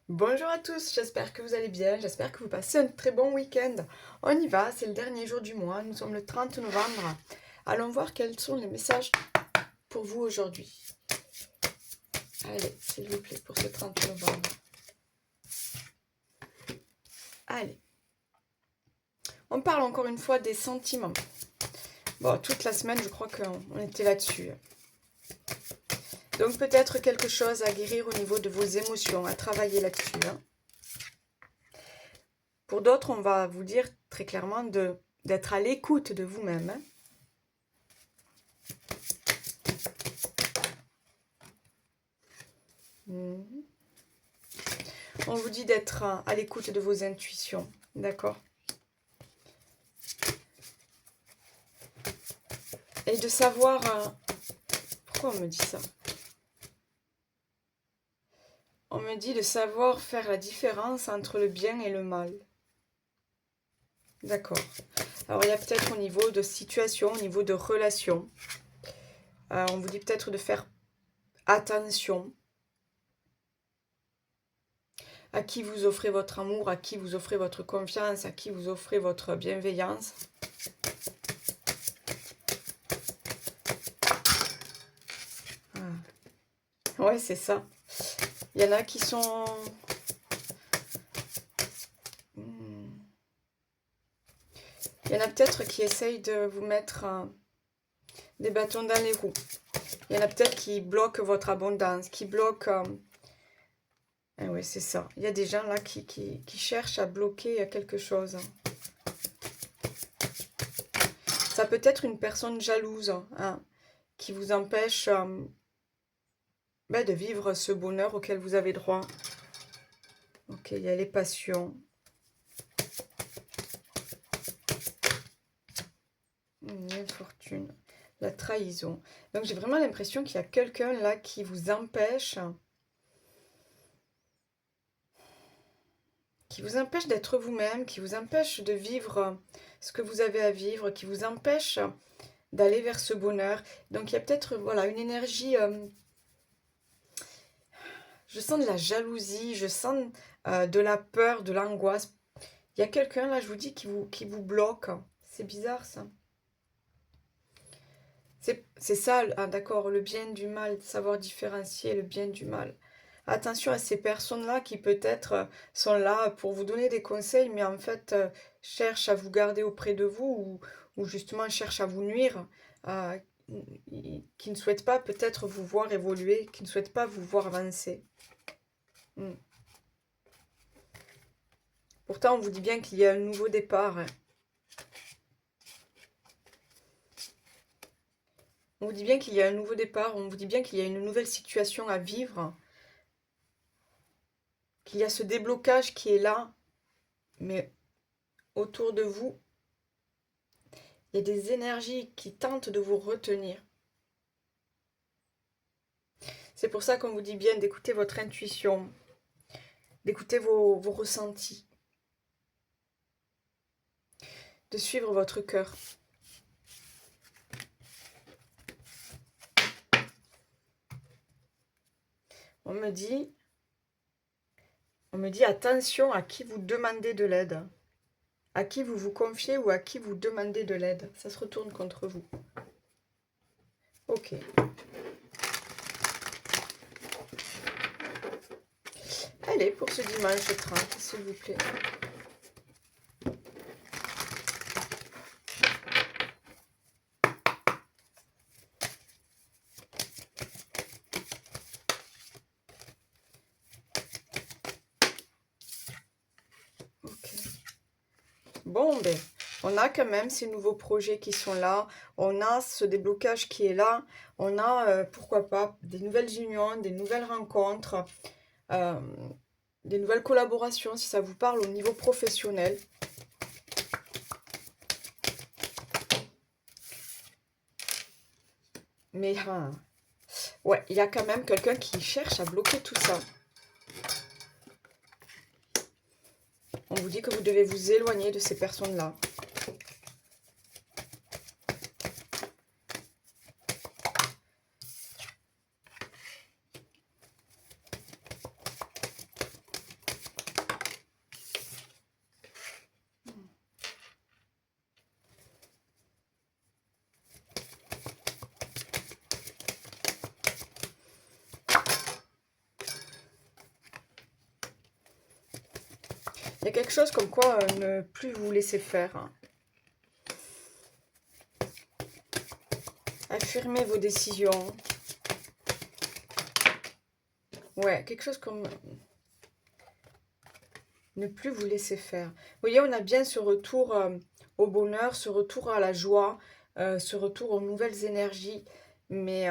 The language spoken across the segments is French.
Bonjour à tous, j'espère que vous allez bien, j'espère que vous passez un très bon week-end. On y va, c'est le dernier jour du mois, nous sommes le 30 novembre. Allons voir quels sont les messages pour vous aujourd'hui. Allez, s'il vous plaît, pour ce 30 novembre. Allez. On parle encore une fois des sentiments. Bon, toute la semaine, je crois qu'on était là-dessus. Donc peut-être quelque chose à guérir au niveau de vos émotions, à travailler là-dessus. Pour d'autres, on va vous dire très clairement d'être à l'écoute de vous-même. On vous dit d'être à l'écoute de vos intuitions, d'accord? Et de savoir... pourquoi on me dit ça? On me dit de savoir faire la différence entre le bien et le mal. D'accord. Alors, il y a peut-être au niveau de situation, au niveau de relation. On vous dit peut-être de faire attention à qui vous offrez votre amour, à qui vous offrez votre confiance, à qui vous offrez votre bienveillance. Ouais, c'est ça. Il y en a qui sont... Il y en a peut-être qui essayent de vous mettre des bâtons dans les roues. Il y en a peut-être qui bloquent votre abondance, qui bloquent... Ah oui, c'est ça. Il y a des gens là qui cherchent à bloquer quelque chose. Ça peut être une personne jalouse hein, qui vous empêche de vivre ce bonheur auquel vous avez droit. Ok, il y a les passions. L'infortune. La trahison. Donc j'ai vraiment l'impression qu'il y a quelqu'un là qui vous empêche... d'être vous-même, qui vous empêche de vivre ce que vous avez à vivre, qui vous empêche d'aller vers ce bonheur. Donc il y a peut-être voilà, une énergie, je sens de la jalousie, je sens de la peur, de l'angoisse. Il y a quelqu'un là, je vous dis, qui vous bloque. C'est bizarre ça. C'est ça, ah, d'accord, le bien du mal, savoir différencier le bien du mal. Attention à ces personnes-là qui peut-être sont là pour vous donner des conseils, mais en fait cherchent à vous garder auprès de vous ou justement cherchent à vous nuire, euh, qui ne souhaitent pas peut-être vous voir évoluer, qui ne souhaitent pas vous voir avancer. Pourtant, on vous dit bien qu'il y a un nouveau départ. On vous dit bien qu'il y a un nouveau départ, on vous dit bien qu'il y a une nouvelle situation à vivre, qu'il y a ce déblocage qui est là, mais autour de vous, il y a des énergies qui tentent de vous retenir. C'est pour ça qu'on vous dit bien d'écouter votre intuition, d'écouter vos ressentis, de suivre votre cœur. On me dit attention à qui vous demandez de l'aide, à qui vous vous confiez ou à qui vous demandez de l'aide. Ça se retourne contre vous. Ok. Allez, pour ce dimanche 30, s'il vous plaît. Bon, ben, on a quand même ces nouveaux projets qui sont là, on a ce déblocage qui est là, on a, pourquoi pas, des nouvelles unions, des nouvelles rencontres, euh, des nouvelles collaborations, si ça vous parle au niveau professionnel. Mais, ouais, il y a quand même quelqu'un qui cherche à bloquer tout ça. On vous dit que vous devez vous éloigner de ces personnes-là. Il y a quelque chose comme quoi ne plus vous laisser faire. Hein. Affirmez vos décisions. Ouais, quelque chose comme ne plus vous laisser faire. Vous voyez, on a bien ce retour au bonheur, ce retour à la joie, ce retour aux nouvelles énergies. Mais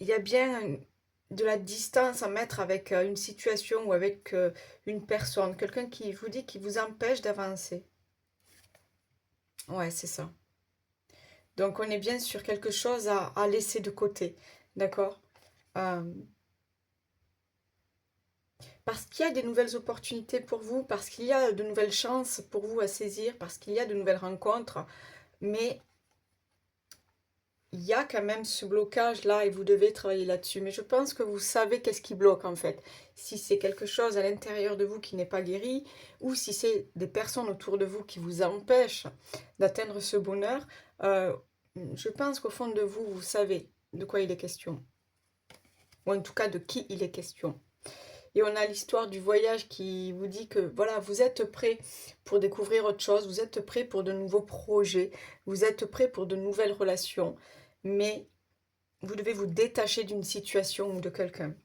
il y a bien de la distance à mettre avec une situation ou avec une personne. Quelqu'un qui vous dit, qui vous empêche d'avancer. Ouais, c'est ça. Donc on est bien sur quelque chose à laisser de côté. D'accord? Euh, Parce qu'il y a des nouvelles opportunités pour vous, parce qu'il y a de nouvelles chances pour vous à saisir, parce qu'il y a de nouvelles rencontres, mais il y a quand même ce blocage-là et vous devez travailler là-dessus. Mais je pense que vous savez qu'est-ce qui bloque en fait. Si c'est quelque chose à l'intérieur de vous qui n'est pas guéri, ou si c'est des personnes autour de vous qui vous empêchent d'atteindre ce bonheur, euh, je pense qu'au fond de vous, vous savez de quoi il est question. Ou en tout cas de qui il est question. Et on a l'histoire du voyage qui vous dit que voilà, vous êtes prêt pour découvrir autre chose, vous êtes prêt pour de nouveaux projets, vous êtes prêt pour de nouvelles relations, mais vous devez vous détacher d'une situation ou de quelqu'un.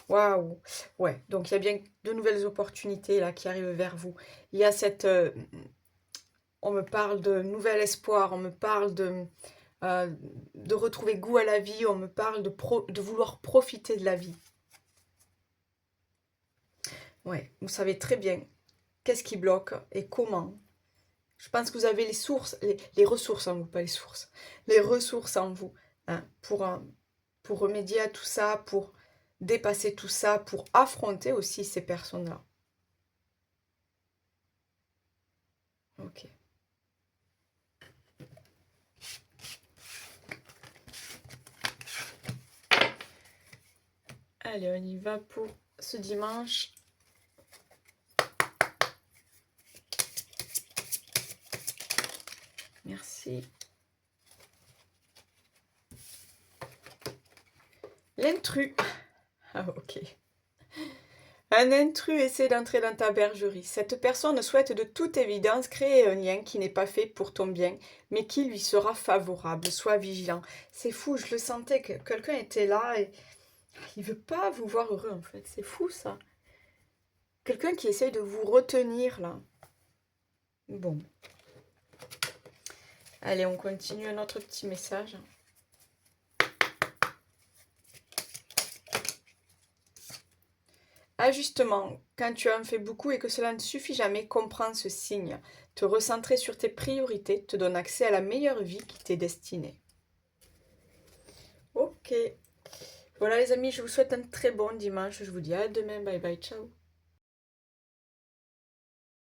Waouh! Ouais, donc il y a bien de nouvelles opportunités là qui arrivent vers vous. Il y a cette... on me parle de nouvel espoir, on me parle euh, de retrouver goût à la vie, on me parle de vouloir profiter de la vie. Ouais, vous savez très bien qu'est-ce qui bloque et comment. Je pense que vous avez les sources, les ressources en vous, pas les sources, les ressources en vous hein, pour remédier à tout ça, pour dépasser tout ça, pour affronter aussi ces personnes-là. Ok. Allez, on y va pour ce dimanche. Merci. L'intrus. Ah, ok. Un intrus essaie d'entrer dans ta bergerie. Cette personne souhaite de toute évidence créer un lien qui n'est pas fait pour ton bien, mais qui lui sera favorable. Sois vigilant. C'est fou, je le sentais que quelqu'un était là et il veut pas vous voir heureux en fait. C'est fou ça. Quelqu'un qui essaye de vous retenir là. Bon. Allez, on continue un autre petit message. Ajustement. Quand tu en fais beaucoup et que cela ne suffit jamais, comprends ce signe. Te recentrer sur tes priorités te donne accès à la meilleure vie qui t'est destinée. Ok. Voilà les amis, je vous souhaite un très bon dimanche. Je vous dis à demain. Bye bye, ciao.